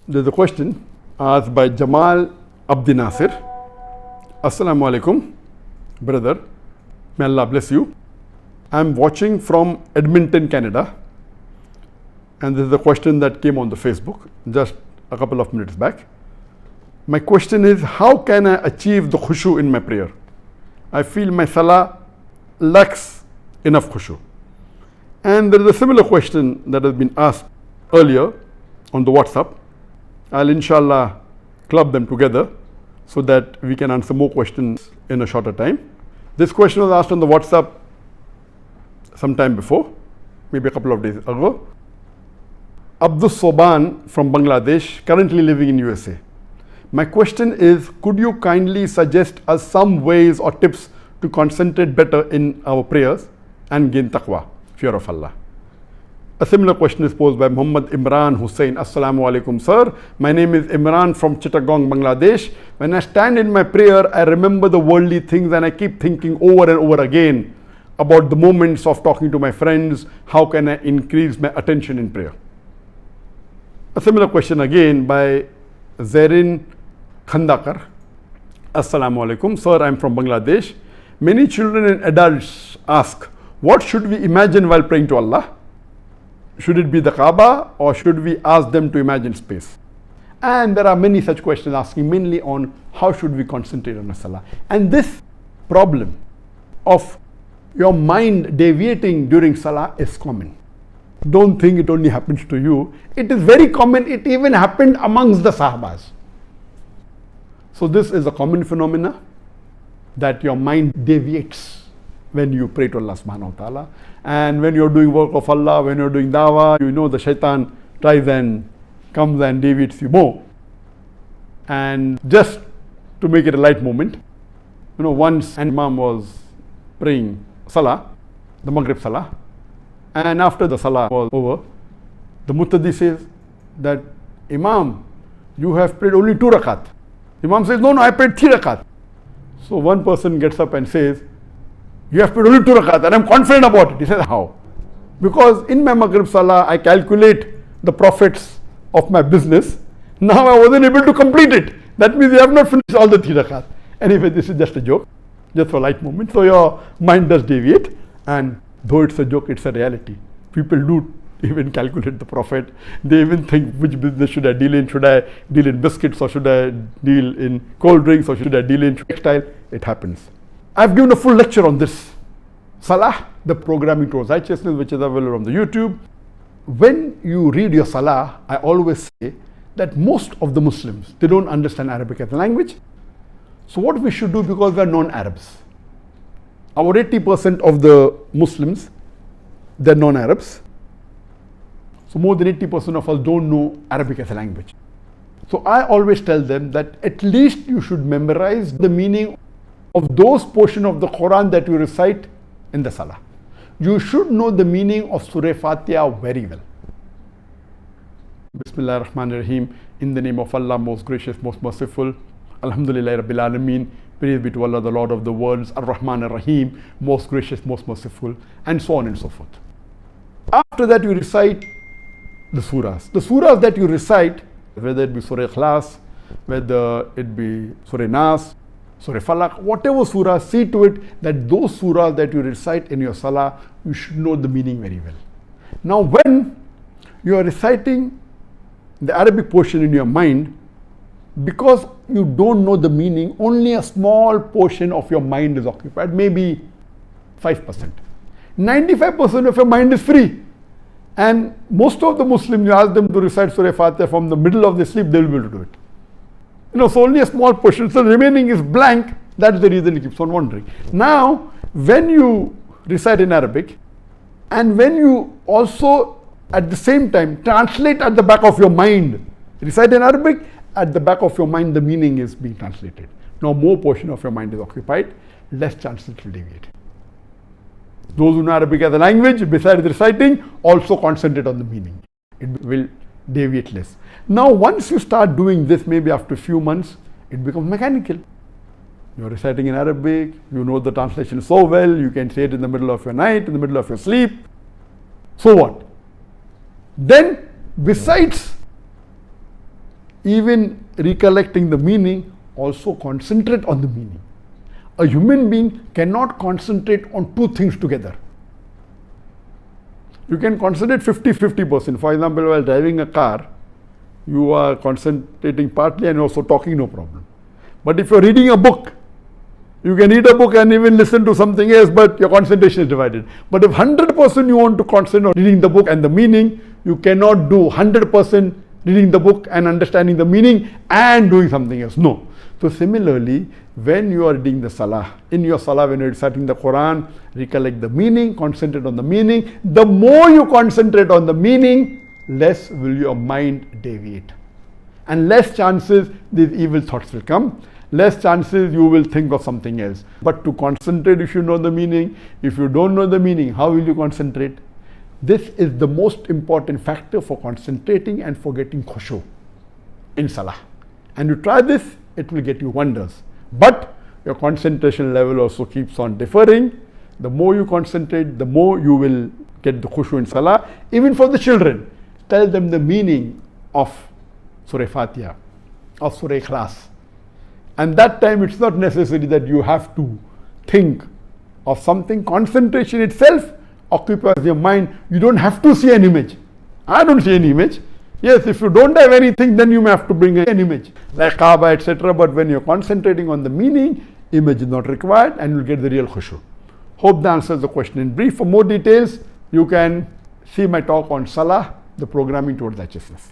There's a question asked by Jamal Abdi Nasir. Assalamu alaikum, brother. May Allah bless you. I'm watching from Edmonton, Canada. And this is a question that came on the Facebook just a couple of minutes back. My question is, how can I achieve the Khushoo in my prayer? I feel my Salaah lacks enough Khushoo. And there is a similar question that has been asked earlier on the WhatsApp. I'll inshallah club them together so that we can answer more questions in a shorter time. This question was asked on the WhatsApp sometime before, maybe a couple of days ago. Abdul Soban from Bangladesh, currently living in USA. My question is, could you kindly suggest us some ways or tips to concentrate better in our prayers and gain taqwa, fear of Allah? A similar question is posed by Muhammad Imran Hussain. Assalamu alaikum, sir. My name is Imran from Chittagong, Bangladesh. When I stand in my prayer, I remember the worldly things and I keep thinking over and over again about the moments of talking to my friends. How can I increase my attention in prayer? A similar question again by Zarin Khandakar. Assalamu alaikum, sir. I'm from Bangladesh. Many children and adults ask, what should we imagine while praying to Allah? Should it be the Kaaba or should we ask them to imagine space? And there are many such questions asking mainly on how should we concentrate on the Salah. And this problem of your mind deviating during Salah is common. Don't think it only happens to you. It is very common. It even happened amongst the Sahabas. So this is a common phenomena that your mind deviates when you pray to Allah subhanahu wa ta'ala. And when you're doing work of Allah, when you're doing dawah, you know the shaitan tries and comes and deviates you more. And just to make it a light moment, once an Imam was praying Salaah, the Maghrib Salaah, and after the Salaah was over, the Muttadi says that, Imam, you have prayed only 2 rakat. Imam says, no, I prayed 3 rakat. So one person gets up and says, you have prayed only 2 rakat and I'm confident about it. He says, how? Because in my Maghrib Salah, I calculate the profits of my business. Now I wasn't able to complete it. That means you have not finished all the 3 rakat. Anyway, this is just a joke, just for a light moment. So your mind does deviate, and though it's a joke, it's a reality. People do even calculate the profit. They even think, which business should I deal in? Should I deal in biscuits, or should I deal in cold drinks, or should I deal in textile? It happens. I've given a full lecture on this. Salaah, the programming towards righteousness, which is available on the YouTube. When you read your Salaah, I always say that most of the Muslims, they don't understand Arabic as a language. So what we should do, because we are non-Arabs, our 80% of the Muslims, they're non-Arabs. So more than 80% of us don't know Arabic as a language. So I always tell them that at least you should memorize the meaning of those portions of the Quran that you recite in the Salah. You should know the meaning of Surah Fatiha very well. Bismillah ar-Rahman ar-Rahim. In the name of Allah, most gracious, most merciful. Alhamdulillah Rabbil Alameen. Praise be to Allah, the Lord of the worlds. Ar-Rahman ar-Rahim. Most gracious, most merciful. And so on and so forth. After that, you recite the surahs. The surahs that you recite, whether it be Surah Ikhlas, whether it be Surah Nas, Surah Falaq, whatever surah, see to it that those surahs that you recite in your Salah, you should know the meaning very well. Now when you are reciting the Arabic portion in your mind, because you don't know the meaning, only a small portion of your mind is occupied, maybe 5%. 95% of your mind is free. And most of the Muslims, you ask them to recite Surah Fatiha from the middle of the sleep, they will be able to do it. So only a small portion, so the remaining is blank. That's the reason it keeps on wandering. Now, when you recite in Arabic, and when you also at the same time translate at the back of your mind, recite in Arabic, at the back of your mind the meaning is being translated. Now more portion of your mind is occupied, less chances it will deviate. Those who know Arabic as a language, besides reciting, also concentrate on the meaning. It will deviate less. Now once you start doing this, maybe after a few months, it becomes mechanical. You're reciting in Arabic, you know the translation so well, you can say it in the middle of your night, in the middle of your sleep. So what? Then besides even recollecting the meaning, also concentrate on the meaning. A human being cannot concentrate on two things together. You can concentrate 50-50%. For example, while driving a car, you are concentrating partly and also talking, no problem. But if you are reading a book, you can read a book and even listen to something else, but your concentration is divided. But if 100% you want to concentrate on reading the book and the meaning, you cannot do 100% reading the book and understanding the meaning and doing something else. No. So similarly, when you are reading the Salaah, in your Salaah, when you are reciting the Quran, recollect the meaning, concentrate on the meaning. The more you concentrate on the meaning, less will your mind deviate. And less chances these evil thoughts will come. Less chances you will think of something else. But to concentrate, you should know the meaning. If you don't know the meaning, how will you concentrate? This is the most important factor for concentrating and for getting Khushoo in Salah. And you try this, it will get you wonders. But your concentration level also keeps on differing. The more you concentrate, the more you will get the Khushoo in Salah. Even for the children, tell them the meaning of Surah Fatiha, of Surah Ikhlas. And that time it's not necessary that you have to think of something. Concentration itself occupies your mind. You don't have to see an image. I don't see any image. Yes, if you don't have anything, then you may have to bring an image like Kaaba, etc. But when you're concentrating on the meaning, image is not required and you'll get the real Khushoo. Hope that answers the question in brief. For more details, you can see my talk on Salah, the programming towards righteousness.